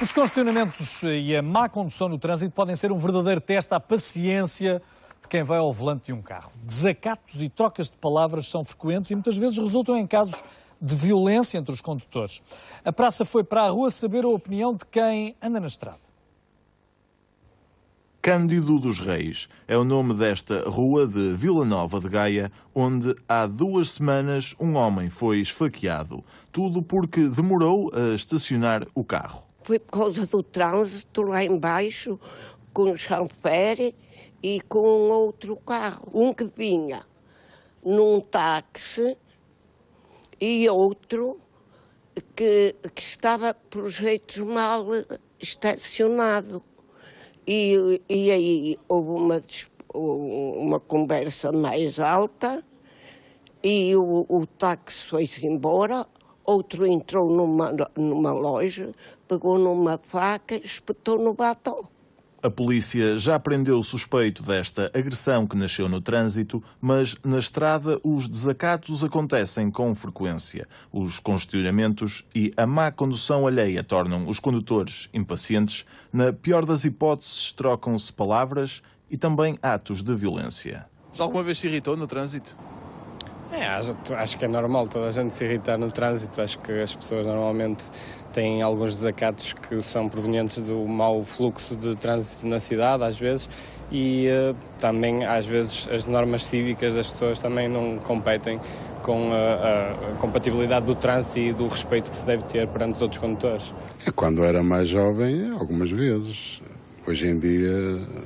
Os congestionamentos e a má condução no trânsito podem ser um verdadeiro teste à paciência de quem vai ao volante de um carro. Desacatos e trocas de palavras são frequentes e muitas vezes resultam em casos de violência entre os condutores. A praça foi para a rua saber a opinião de quem anda na estrada. Cândido dos Reis é o nome desta rua de Vila Nova de Gaia, onde há 2 semanas um homem foi esfaqueado. Tudo porque demorou a estacionar o carro. Foi por causa do trânsito lá embaixo, com o chanfere e com outro carro. Um que vinha num táxi e outro que estava, por jeitos, mal estacionado. E aí houve uma conversa mais alta e o táxi foi-se embora. Outro entrou numa loja, pegou numa faca e espetou no batom. A polícia já prendeu o suspeito desta agressão que nasceu no trânsito, mas na estrada os desacatos acontecem com frequência. Os congestionamentos e a má condução alheia tornam os condutores impacientes. Na pior das hipóteses, trocam-se palavras e também atos de violência. Já alguma vez se irritou no trânsito? Acho que é normal toda a gente se irritar no trânsito. Acho que as pessoas normalmente têm alguns desacatos que são provenientes do mau fluxo de trânsito na cidade, às vezes, e também, às vezes, as normas cívicas das pessoas também não competem com a compatibilidade do trânsito e do respeito que se deve ter perante os outros condutores. Quando era mais jovem, algumas vezes. Hoje em dia,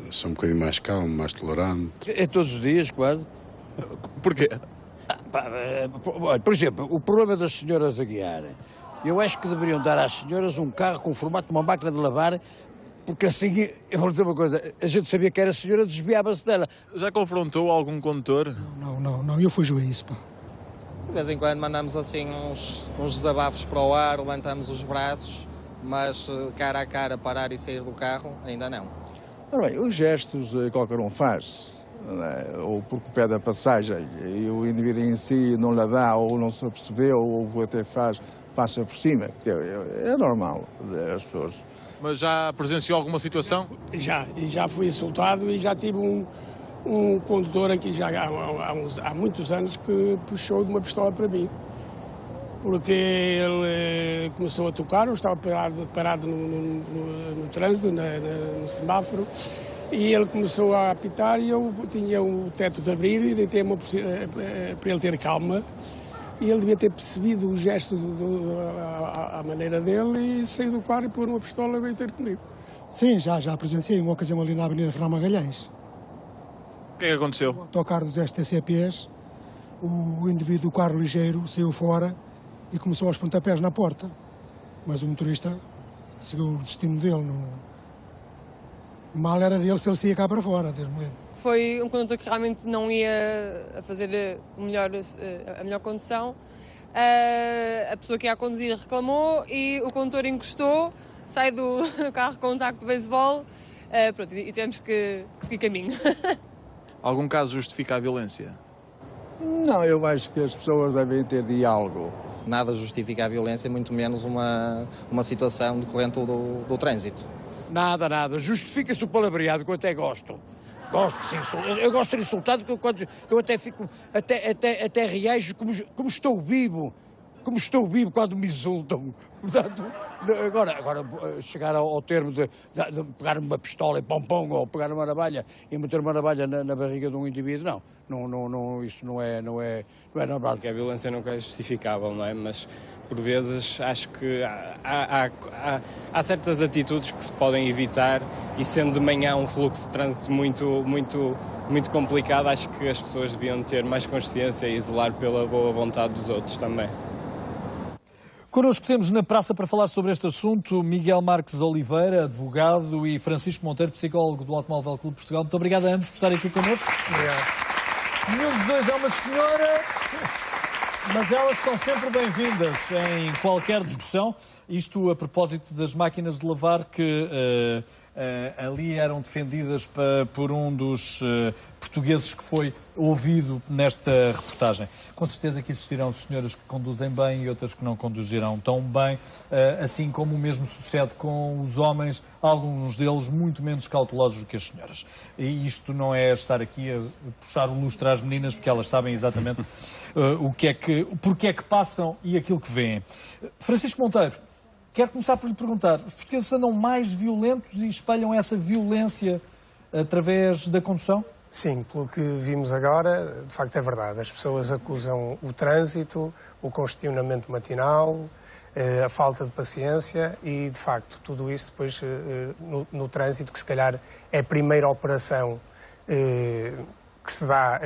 sou um bocadinho mais calmo, mais tolerante. É todos os dias, quase. Porquê? Por exemplo, o problema das senhoras a guiar. Eu acho que deveriam dar às senhoras um carro com o formato de uma máquina de lavar, porque assim, eu vou dizer uma coisa, a gente sabia que era a senhora, desviava-se dela. Já confrontou algum condutor? Não, eu fujo a isso, pá. De vez em quando mandamos assim uns desabafos para o ar, levantamos os braços, mas cara a cara parar e sair do carro, ainda não. Ora bem, os gestos qualquer um faz. Ou porque pede a passagem e o indivíduo em si não lhe dá ou não se apercebeu ou até passa por cima, que é normal as pessoas. Mas já presenciou alguma situação? Já fui insultado e já tive um condutor aqui já há muitos anos que puxou de uma pistola para mim. Porque ele começou a tocar, eu estava parado no trânsito, no semáforo, e ele começou a apitar e eu tinha o teto de abrir e deitei para ele ter calma. E ele devia ter percebido o gesto, a maneira dele, e saiu do carro e pôr uma pistola e veio ter comigo. Sim, já presenciei uma ocasião ali na Avenida Fernão Magalhães. O que é que aconteceu? O autocarro dos STCPs, o indivíduo do carro ligeiro saiu fora e começou aos pontapés na porta. Mas o motorista seguiu o destino dele. Mal era dele se ele saía cá para fora, Deus me livre. Foi um condutor que realmente não ia a fazer a melhor condução. A pessoa que ia a conduzir reclamou e o condutor encostou, sai do carro com um taco de beisebol e temos que seguir caminho. Algum caso justifica a violência? Não, eu acho que as pessoas devem ter diálogo. Nada justifica a violência, muito menos uma situação decorrente do trânsito. Nada. Justifica-se o palavreado, que eu até gosto. Gosto que se insulte. Eu gosto de ser insultado, porque eu até fico, até reajo como estou vivo. Como estou vivo quando me insultam. Portanto, agora chegar ao termo de pegar uma pistola e pom-pom, ou pegar uma navalha e meter uma navalha na barriga de um indivíduo, não, isso não é normal. Porque a violência nunca é justificável, não é? Mas, por vezes, acho que há certas atitudes que se podem evitar e, sendo de manhã um fluxo de trânsito muito complicado, acho que as pessoas deviam ter mais consciência e zelar pela boa vontade dos outros também. Connosco temos na praça para falar sobre este assunto Miguel Marques Oliveira, advogado, e Francisco Monteiro, psicólogo do Automóvel Clube de Portugal. Muito obrigado a ambos por estarem aqui connosco. Obrigado. Nenhum dos dois é uma senhora, mas elas são sempre bem-vindas em qualquer discussão. Isto a propósito das máquinas de lavar que ali eram defendidas por um dos portugueses que foi ouvido nesta reportagem. Com certeza que existirão senhoras que conduzem bem e outras que não conduzirão tão bem, assim como o mesmo sucede com os homens, alguns deles muito menos cautelosos do que as senhoras. E isto não é estar aqui a puxar o lustre às meninas, porque elas sabem exatamente porque é que passam e aquilo que veem. Francisco Monteiro, quero começar por lhe perguntar, os portugueses andam mais violentos e espalham essa violência através da condução? Sim, pelo que vimos agora, de facto é verdade. As pessoas acusam o trânsito, o congestionamento matinal, a falta de paciência e, de facto, tudo isso depois no trânsito, que se calhar é a primeira operação que se dá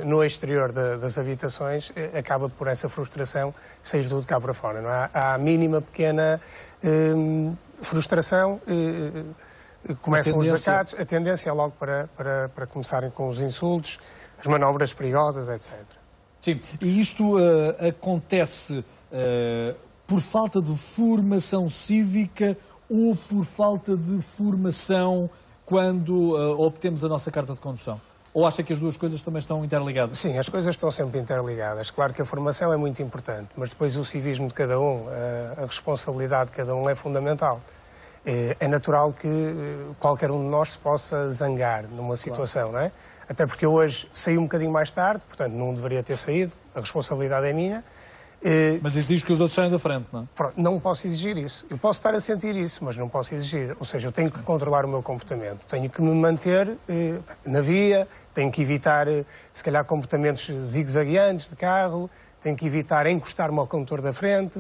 no exterior das habitações, acaba por essa frustração sair tudo cá para fora. Não é? Há a mínima pequena frustração, começam os desacatos, a tendência é logo para começarem com os insultos, as manobras perigosas, etc. Sim, e isto acontece por falta de formação cívica ou por falta de formação quando obtemos a nossa carta de condução? Ou acha que as duas coisas também estão interligadas? Sim, as coisas estão sempre interligadas. Claro que a formação é muito importante, mas depois o civismo de cada um, a responsabilidade de cada um é fundamental. É natural que qualquer um de nós se possa zangar numa situação, não é? Até porque eu hoje saí um bocadinho mais tarde, portanto não deveria ter saído, a responsabilidade é minha. Mas exige que os outros saiam da frente, não é? Pronto, não posso exigir isso. Eu posso estar a sentir isso, mas não posso exigir. Ou seja, eu tenho que controlar o meu comportamento. Tenho que me manter na via, tenho que evitar, se calhar, comportamentos zigue-zagueantes de carro, tenho que evitar encostar-me ao condutor da frente,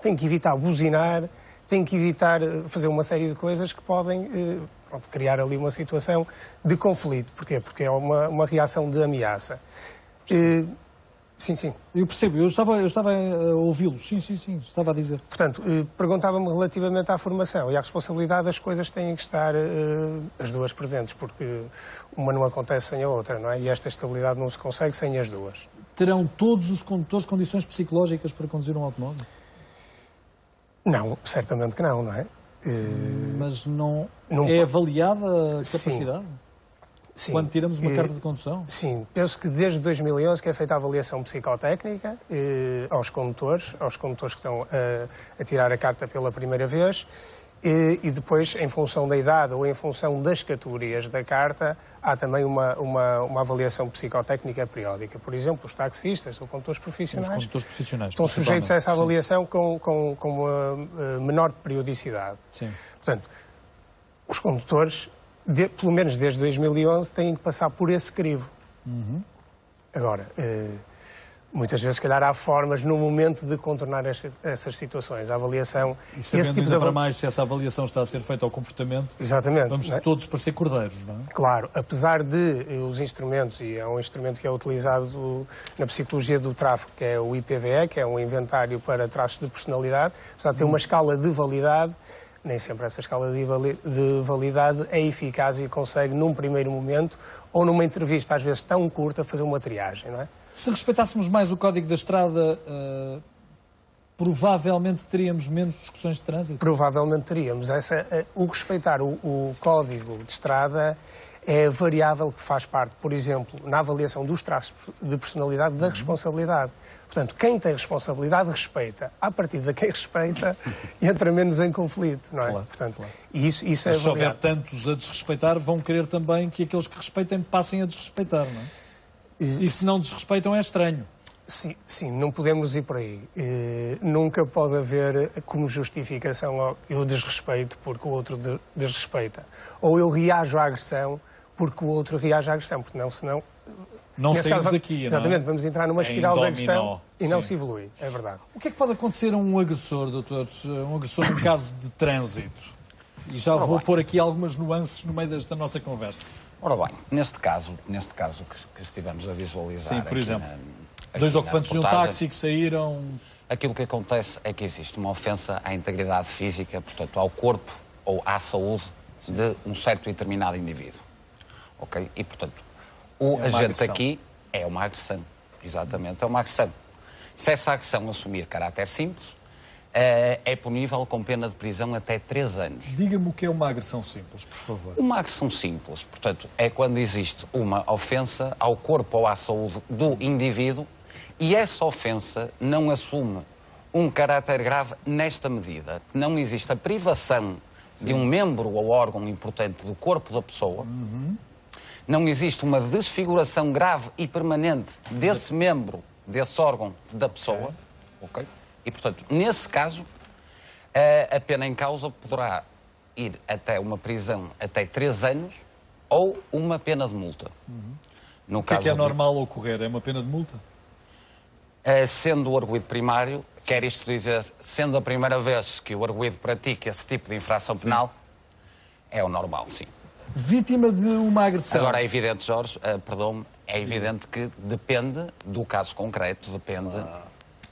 tenho que evitar buzinar, tenho que evitar fazer uma série de coisas que podem criar ali uma situação de conflito. Porquê? Porque é uma reação de ameaça. Sim, sim. Eu percebo, eu estava a ouvi-lo, sim, estava a dizer. Portanto, perguntava-me relativamente à formação e à responsabilidade, das coisas têm que estar as duas presentes, porque uma não acontece sem a outra, não é? E esta estabilidade não se consegue sem as duas. Terão todos os condutores condições psicológicas para conduzir um automóvel? Não, certamente que não, não é? Mas não é avaliada a capacidade? Sim. Quando tiramos uma carta de condução? Sim, penso que desde 2011 que é feita a avaliação psicotécnica aos condutores que estão a tirar a carta pela primeira vez e depois, em função da idade ou em função das categorias da carta, há também uma avaliação psicotécnica periódica. Por exemplo, os taxistas ou condutores profissionais, estão sujeitos a essa avaliação com uma menor periodicidade. Sim. Portanto, os condutores, pelo menos desde 2011, têm que passar por esse crivo. Agora, muitas vezes, se calhar, há formas no momento de contornar essas situações. A avaliação... E sabendo ainda para mais se essa avaliação está a ser feita ao comportamento, exatamente, vamos todos parecer cordeiros, não é? Claro, apesar de os instrumentos, e é um instrumento que é utilizado na psicologia do tráfego, que é o IPVE, que é um inventário para traços de personalidade, apesar de ter uma escala de validade, nem sempre essa escala de validade é eficaz e consegue, num primeiro momento, ou numa entrevista às vezes tão curta, fazer uma triagem, não é? Se respeitássemos mais o Código da Estrada, provavelmente teríamos menos discussões de trânsito? Provavelmente teríamos. O respeitar o Código de Estrada é a variável que faz parte, por exemplo, na avaliação dos traços de personalidade da responsabilidade. Portanto, quem tem responsabilidade respeita. À partida, quem respeita entra menos em conflito, não é? Claro, portanto, claro. E isso Mas é se houver tantos a desrespeitar, vão querer também que aqueles que respeitem passem a desrespeitar, não é? E se não desrespeitam é estranho. Sim, não podemos ir por aí. Nunca pode haver como justificação eu desrespeito porque o outro desrespeita. Ou eu reajo à agressão porque o outro reage à agressão, porque senão... Não saímos daqui, exatamente, não é? vamos entrar numa espiral de agressão e não sim. se evolui, é verdade. O que é que pode acontecer a um agressor, doutor? Um agressor num caso de trânsito? E já vou pôr aqui algumas nuances no meio desta nossa conversa. Ora bem, neste caso que estivemos a visualizar... Sim, por exemplo, dois ocupantes de um táxi que saíram... Aquilo que acontece é que existe uma ofensa à integridade física, portanto, ao corpo ou à saúde de um certo e determinado indivíduo. Ok? E, portanto, o agente aqui é uma agressão. Exatamente, é uma agressão. Se essa agressão assumir caráter simples, é punível com pena de prisão até 3 anos. Diga-me o que é uma agressão simples, por favor. Uma agressão simples, portanto, é quando existe uma ofensa ao corpo ou à saúde do indivíduo e essa ofensa não assume um caráter grave nesta medida. Não existe a privação de um membro ou órgão importante do corpo da pessoa, não existe uma desfiguração grave e permanente desse membro, desse órgão da pessoa, ok? E, portanto, nesse caso, a pena em causa poderá ir até uma prisão até 3 anos ou uma pena de multa. No O que caso é normal ocorrer? É uma pena de multa? Sendo o arguido primário, quer isto dizer, sendo a primeira vez que o arguido pratica esse tipo de infração penal, é o normal, sim. Vítima de uma agressão. Agora é evidente, Jorge, perdão-me, é evidente que depende do caso concreto, depende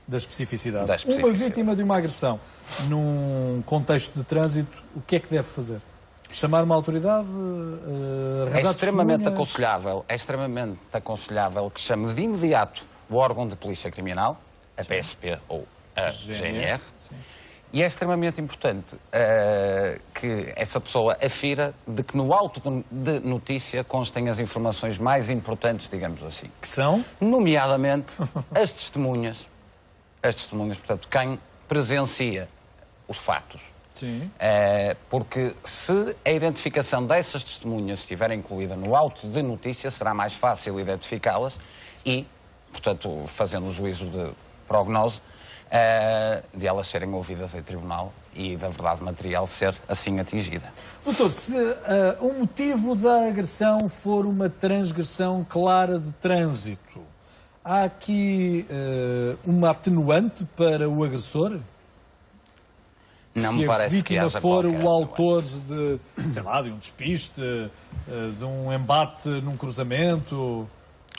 da especificidade. especificidade. Uma vítima de uma agressão num contexto de trânsito, o que é que deve fazer? Chamar uma autoridade? É extremamente aconselhável que chame de imediato o órgão de polícia criminal, a PSP ou a GNR. E é extremamente importante que essa pessoa afira de que no auto de notícia constem as informações mais importantes, digamos assim. Que são? Nomeadamente as testemunhas, portanto, quem presencia os fatos. Sim. Porque se a identificação dessas testemunhas estiver incluída no auto de notícia, será mais fácil identificá-las e, portanto, fazendo o juízo de prognose, de elas serem ouvidas em tribunal e da verdade material ser assim atingida. Doutor, se o motivo da agressão for uma transgressão clara de trânsito, há aqui uma atenuante para o agressor? Não me parece que haja se a vítima for qualquer o autor de, sei lá, de um despiste, de um embate num cruzamento...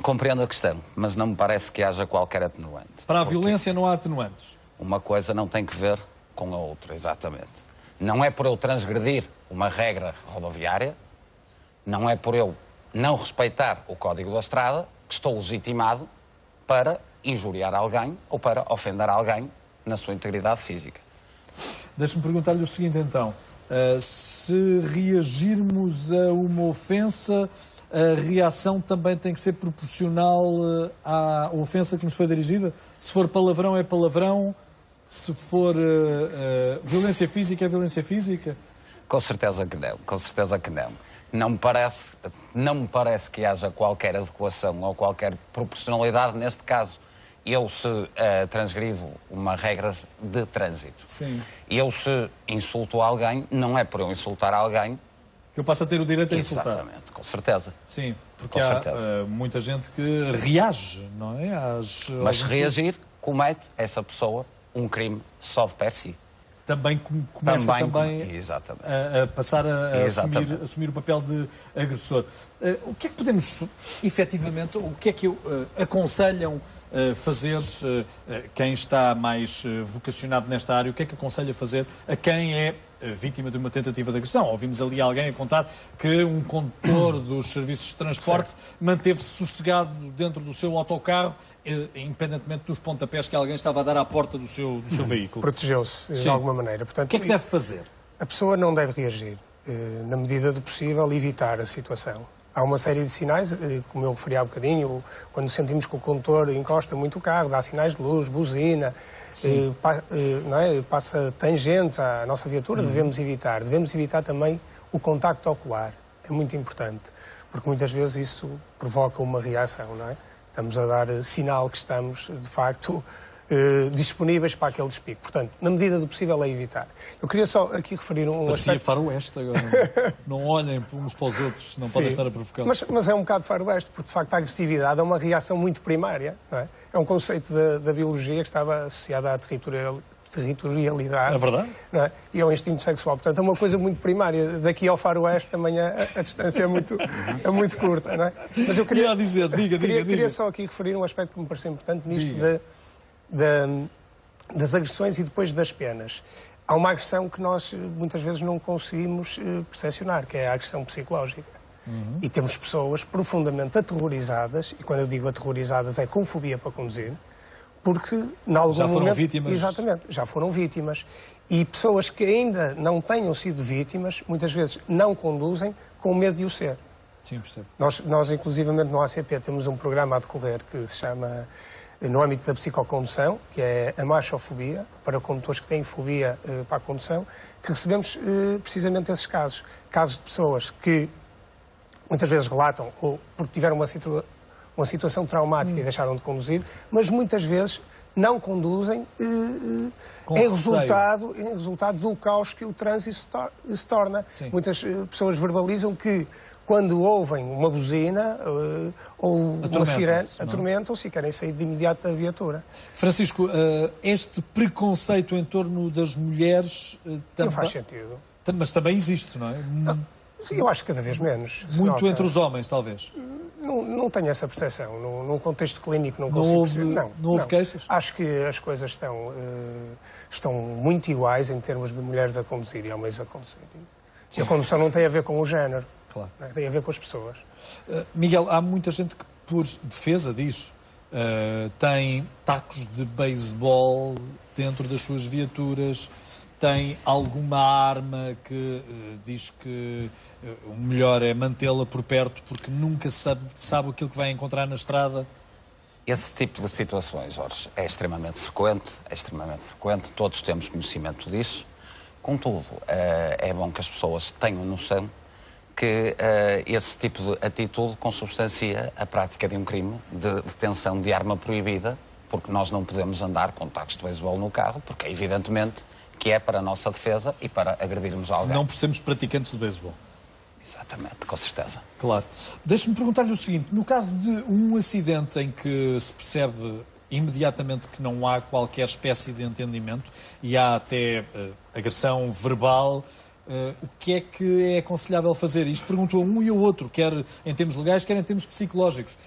Compreendo a questão, mas não me parece que haja qualquer atenuante. Para a violência não há atenuantes? Uma coisa não tem que ver com a outra, exatamente. Não é por eu transgredir uma regra rodoviária, não é por eu não respeitar o Código da Estrada que estou legitimado para injuriar alguém ou para ofender alguém na sua integridade física. Deixe-me perguntar-lhe o seguinte, então. Se reagirmos a uma ofensa, a reação também tem que ser proporcional à ofensa que nos foi dirigida? Se for palavrão, é palavrão. Se for violência física, é violência física? Com certeza que não, com certeza que não. Não me parece que haja qualquer adequação ou qualquer proporcionalidade neste caso. Eu se transgrido uma regra de trânsito. Sim. Eu se insulto alguém, não é por eu insultar alguém... Eu passo a ter o direito a insultar. Exatamente, com certeza. Sim, porque há muita gente que reage, não é? Mas se reagir, comete essa pessoa um crime só de per si. Também começa a passar a assumir o papel de agressor. O que é que podemos, efetivamente, o que é que aconselham fazer quem está mais vocacionado nesta área? O que é que aconselha fazer a quem é vítima de uma tentativa de agressão? Ouvimos ali alguém a contar que um condutor dos serviços de transporte manteve-se sossegado dentro do seu autocarro, independentemente dos pontapés que alguém estava a dar à porta do seu veículo. Protegeu-se de alguma maneira. Portanto, o que é que deve fazer? A pessoa não deve reagir. Na medida do possível, evitar a situação. Há uma série de sinais, como eu referi há bocadinho, quando sentimos que o condutor encosta muito o carro, dá sinais de luz, buzina, passa tangentes à nossa viatura, devemos evitar. Devemos evitar também o contacto ocular, é muito importante, porque muitas vezes isso provoca uma reação, não é? Estamos a dar sinal que estamos, de facto, disponíveis para aquele despique. Portanto, na medida do possível, é evitar. Eu queria só aqui referir um aspecto... faroeste agora. Não olhem uns para os outros, não podem estar a provocar. Mas é um bocado faroeste, porque de facto a agressividade é uma reação muito primária. Não é? É um conceito da biologia que estava associado à territorialidade. É verdade. Não é? E ao instinto sexual. Portanto, é uma coisa muito primária. Daqui ao faroeste também a distância é muito curta. Não é? Mas eu queria dizer, queria só aqui referir um aspecto que me pareceu importante nisto das agressões e depois das penas. Há uma agressão que nós muitas vezes não conseguimos percepcionar, que é a agressão psicológica. E temos pessoas profundamente aterrorizadas, e quando eu digo aterrorizadas é com fobia para conduzir, porque, em algum já foram momento, vítimas. Exatamente, já foram vítimas. E pessoas que ainda não tenham sido vítimas, muitas vezes não conduzem com medo de o ser. Sim, percebo. Nós, inclusivamente, no ACP temos um programa a decorrer que se chama, no âmbito da psicocondução, que é a machofobia, para condutores que têm fobia para a condução, que recebemos precisamente esses casos. Casos de pessoas que muitas vezes relatam ou porque tiveram uma situação traumática e deixaram de conduzir, mas muitas vezes não conduzem em resultado do caos que o trânsito se torna. Sim. Muitas pessoas verbalizam que quando ouvem uma buzina ou uma sirene, atormentam-se e querem sair de imediato da viatura. Francisco, este preconceito em torno das mulheres... Não faz sentido. Mas também existe, não é? Sim, eu acho que cada vez menos. Muito entre os homens, talvez. Não tenho essa percepção. Num contexto clínico não consigo perceber. Não houve queixas? Acho que as coisas estão muito iguais em termos de mulheres a conduzir e homens a conduzir. E a condução não tem a ver com o género. Claro. Tem a ver com as pessoas. Miguel, há muita gente que, por defesa disso, tem tacos de beisebol dentro das suas viaturas, tem alguma arma que diz que o melhor é mantê-la por perto porque nunca sabe aquilo que vai encontrar na estrada. Esse tipo de situações, Jorge, é extremamente frequente, todos temos conhecimento disso. Contudo, é bom que as pessoas tenham noção que esse tipo de atitude consubstancia a prática de um crime de detenção de arma proibida, porque nós não podemos andar com tacos de beisebol no carro, porque evidentemente que é para a nossa defesa e para agredirmos alguém. Não por sermos praticantes de beisebol. Exatamente, com certeza. Claro. Deixe-me perguntar-lhe o seguinte, no caso de um acidente em que se percebe imediatamente que não há qualquer espécie de entendimento e há até agressão verbal, o que é aconselhável fazer? Isto pergunto a um e ao outro, quer em termos legais, quer em termos psicológicos.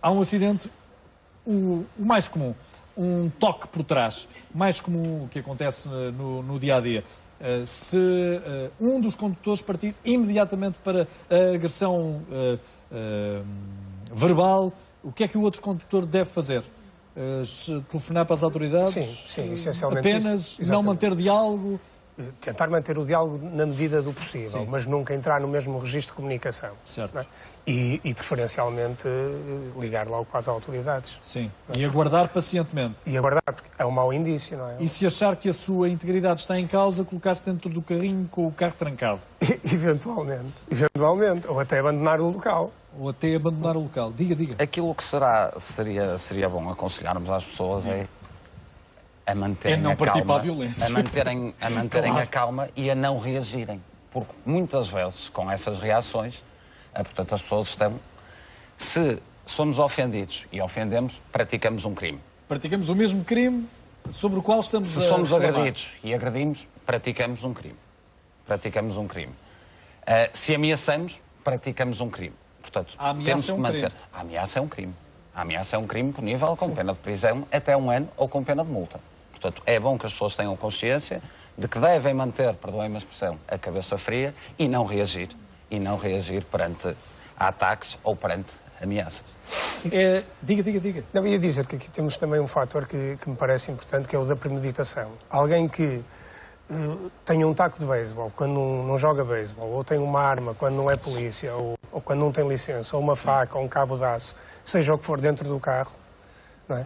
Há um acidente, o mais comum, um toque por trás, mais comum que acontece no dia-a-dia. Se um dos condutores partir imediatamente para a agressão verbal, o que é que o outro condutor deve fazer? Telefonar para as autoridades? Sim, essencialmente apenas não manter diálogo? Tentar manter o diálogo na medida do possível, Sim. mas nunca entrar no mesmo registro de comunicação. Certo. Não é? E preferencialmente, ligar logo para as autoridades. Sim. E aguardar pacientemente. E aguardar, porque é um mau indício, não é? E se achar que a sua integridade está em causa, colocar-se dentro do carrinho com o carro trancado? Eventualmente. Ou até abandonar o local. Diga. Aquilo que seria bom aconselharmos às pessoas é a manterem não a partir calma, para a violência. a manterem Claro. a calma e a não reagirem. Porque muitas vezes, com essas reações, portanto, as pessoas estão... Se somos ofendidos e ofendemos, praticamos um crime. Praticamos o mesmo crime sobre o qual estamos Se somos agredidos e agredimos, praticamos um crime. Se ameaçamos, praticamos um crime. Portanto, a ameaça temos que manter... crime. A ameaça é um crime. A ameaça é um crime punível com pena de prisão até 1 ano ou com pena de multa. Portanto, é bom que as pessoas tenham consciência de que devem manter, perdoem-me a expressão, a cabeça fria e não reagir perante ataques ou perante ameaças. Diga. Não, ia dizer que aqui temos também um fator que me parece importante, que é o da premeditação. Alguém que tem um taco de beisebol quando não joga beisebol, ou tem uma arma quando não é polícia, ou quando não tem licença, ou uma faca, ou um cabo de aço, seja o que for dentro do carro, não é?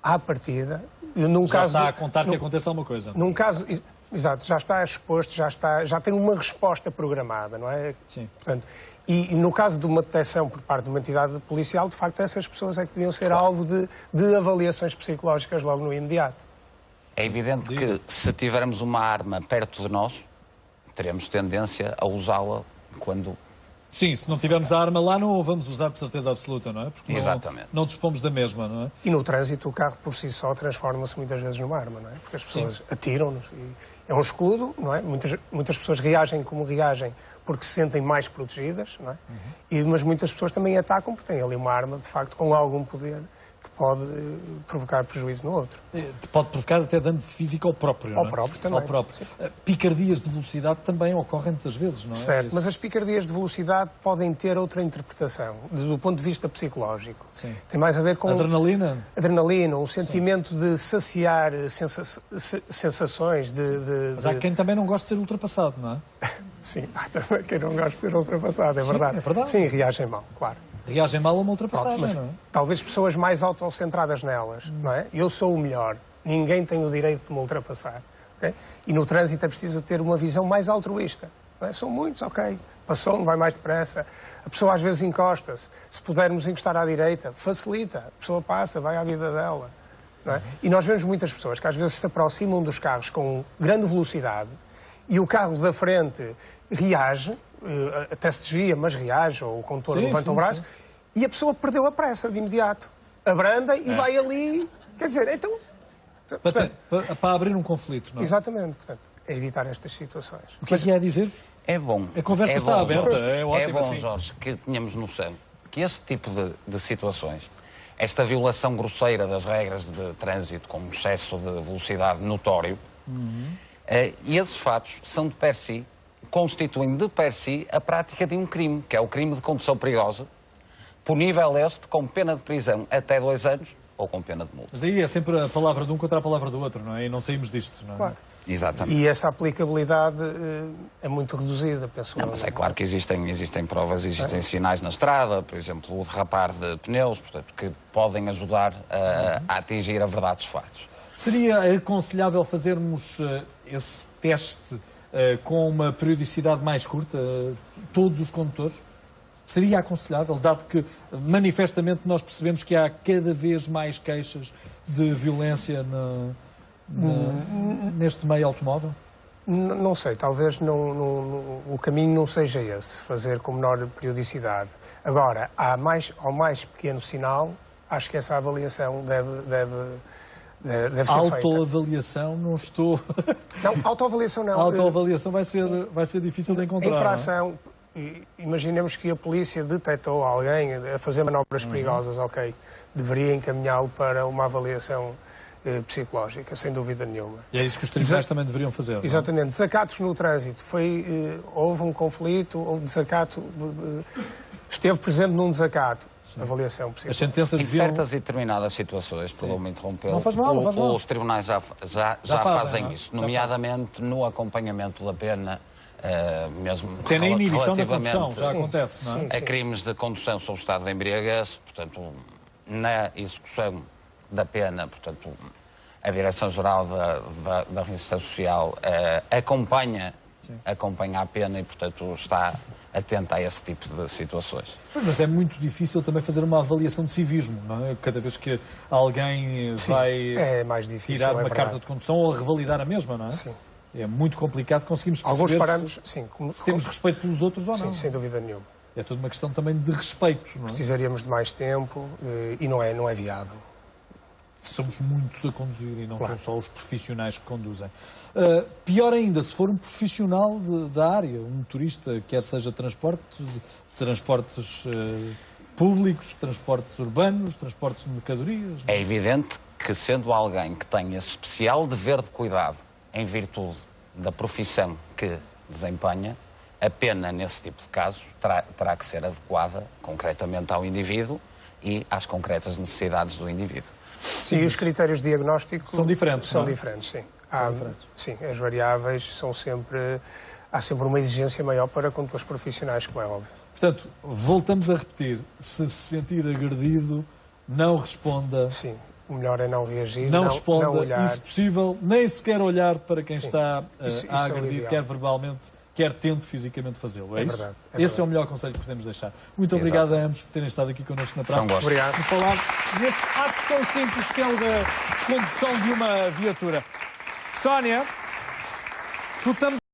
À partida... Está a contar que aconteça alguma coisa. Num caso... Exato, já está exposto, já tem uma resposta programada, não é? Sim. Portanto, e no caso de uma detecção por parte de uma entidade policial, de facto, essas pessoas é que deviam ser alvo de avaliações psicológicas logo no imediato. É evidente que se tivermos uma arma perto de nós, teremos tendência a usá-la quando... Sim, se não tivermos a arma lá, não a vamos usar de certeza absoluta, não é? Porque Exatamente. não dispomos da mesma, não é? E no trânsito, o carro por si só transforma-se muitas vezes numa arma, não é? Porque as pessoas atiram-nos. É um escudo, não é? Muitas pessoas reagem como reagem porque se sentem mais protegidas, não é? Mas muitas pessoas também atacam porque têm ali uma arma, de facto, com algum poder que pode provocar prejuízo no outro. Pode provocar até dano físico ao próprio, Ao não é? próprio também. Ao próprio. Picardias de velocidade também ocorrem muitas vezes, não é? Certo, mas as picardias de velocidade podem ter outra interpretação, do ponto de vista psicológico. Sim. Tem mais a ver com... Adrenalina? Adrenalina, um sentimento de saciar sensações, Mas há quem também não gosta de ser ultrapassado, não é? Sim, há também quem não gosta de ser ultrapassado, é verdade. É verdade. Sim, reagem mal, claro. Reagem mal a uma ultrapassagem, Mas não é? talvez pessoas mais autocentradas nelas, não é? Eu sou o melhor, ninguém tem o direito de me ultrapassar. Okay? E no trânsito é preciso ter uma visão mais altruísta. Não é? São muitos, ok. Passou-me, vai mais depressa. A pessoa às vezes encosta-se. Se pudermos encostar à direita, facilita. A pessoa passa, vai à vida dela. Não é? E nós vemos muitas pessoas que às vezes se aproximam dos carros com grande velocidade e o carro da frente reage, até se desvia, mas reage, ou o condutor levanta o braço, e a pessoa perdeu a pressa de imediato. Abranda e vai ali. Quer dizer, então... Para abrir um conflito, não é? Exatamente, portanto, é evitar estas situações. O que é que é a dizer? É bom. A conversa está aberta, é ótimo assim. É bom, Jorge, que tenhamos noção que este tipo de situações, esta violação grosseira das regras de trânsito com excesso de velocidade notório, e esses fatos são de per si, constituem de per si a prática de um crime, que é o crime de condução perigosa, punível este com pena de prisão até 2 anos ou com pena de multa. Mas aí é sempre a palavra de um contra a palavra do outro, não é? E não saímos disto, não é? Claro. Exatamente. E essa aplicabilidade é muito reduzida, penso eu. Mas é claro que existem provas, existem sinais na estrada, por exemplo, o derrapar de pneus, portanto, que podem ajudar a atingir a verdade dos fatos. Seria aconselhável fazermos esse teste com uma periodicidade mais curta, todos os condutores? Seria aconselhável, dado que manifestamente nós percebemos que há cada vez mais queixas de violência neste meio automóvel? Não sei, talvez o caminho não seja esse, fazer com menor periodicidade. Agora, ao mais pequeno sinal, acho que essa avaliação deve ser feita. Autoavaliação, não estou... Não, autoavaliação não. Autoavaliação vai ser difícil de encontrar. Infração, imaginemos que a polícia detectou alguém a fazer manobras perigosas, ok, deveria encaminhá-lo para uma avaliação psicológica, sem dúvida nenhuma. E é isso que os tribunais também deveriam fazer. Exatamente. Desacatos no trânsito. Houve um conflito, houve desacato, esteve presente num desacato. Avaliação psicológica. As sentenças em certas e determinadas situações, perdão-me interrompê-lo, os tribunais já fazem isso, nomeadamente no acompanhamento da pena, mesmo até na inibição da condução, já acontece, não é? A crimes de condução sob estado de embriaguez, portanto, na execução da pena, portanto, a Direção-Geral da Reinserção Social acompanha a pena e, portanto, está atenta a esse tipo de situações. Mas é muito difícil também fazer uma avaliação de civismo, não é? Cada vez que alguém vai mais difícil, tirar uma carta de condução ou revalidar a mesma, não é? Sim. É muito complicado conseguirmos perceber alguns parâmetros, se temos respeito pelos outros ou não. Sim, sem dúvida nenhuma. É toda uma questão também de respeito, não é? Precisaríamos de mais tempo e não é viável. Somos muitos a conduzir e não são só os profissionais que conduzem. Pior ainda, se for um profissional da área, um motorista, quer seja transportes públicos, transportes urbanos, transportes de mercadorias. É evidente que, sendo alguém que tem esse especial dever de cuidado em virtude da profissão que desempenha, a pena, nesse tipo de casos, terá que ser adequada concretamente ao indivíduo e às concretas necessidades do indivíduo. Sim, e os critérios de diagnóstico são diferentes. São diferentes, sim. Sim, as variáveis são sempre... Há sempre uma exigência maior para condutores profissionais, como é óbvio. Portanto, voltamos a repetir, se sentir agredido, não responda. Sim, o melhor é não reagir, não responda, não olhar. E, se possível, nem sequer olhar para quem está a agredir, quer verbalmente, quer tente fisicamente fazê-lo. É isso? Verdade, Esse é o melhor conselho que podemos deixar. Muito obrigado a ambos por terem estado aqui connosco na praça. Obrigado. Por falar neste ato tão simples que é o da condução de uma viatura. Sónia, tu também...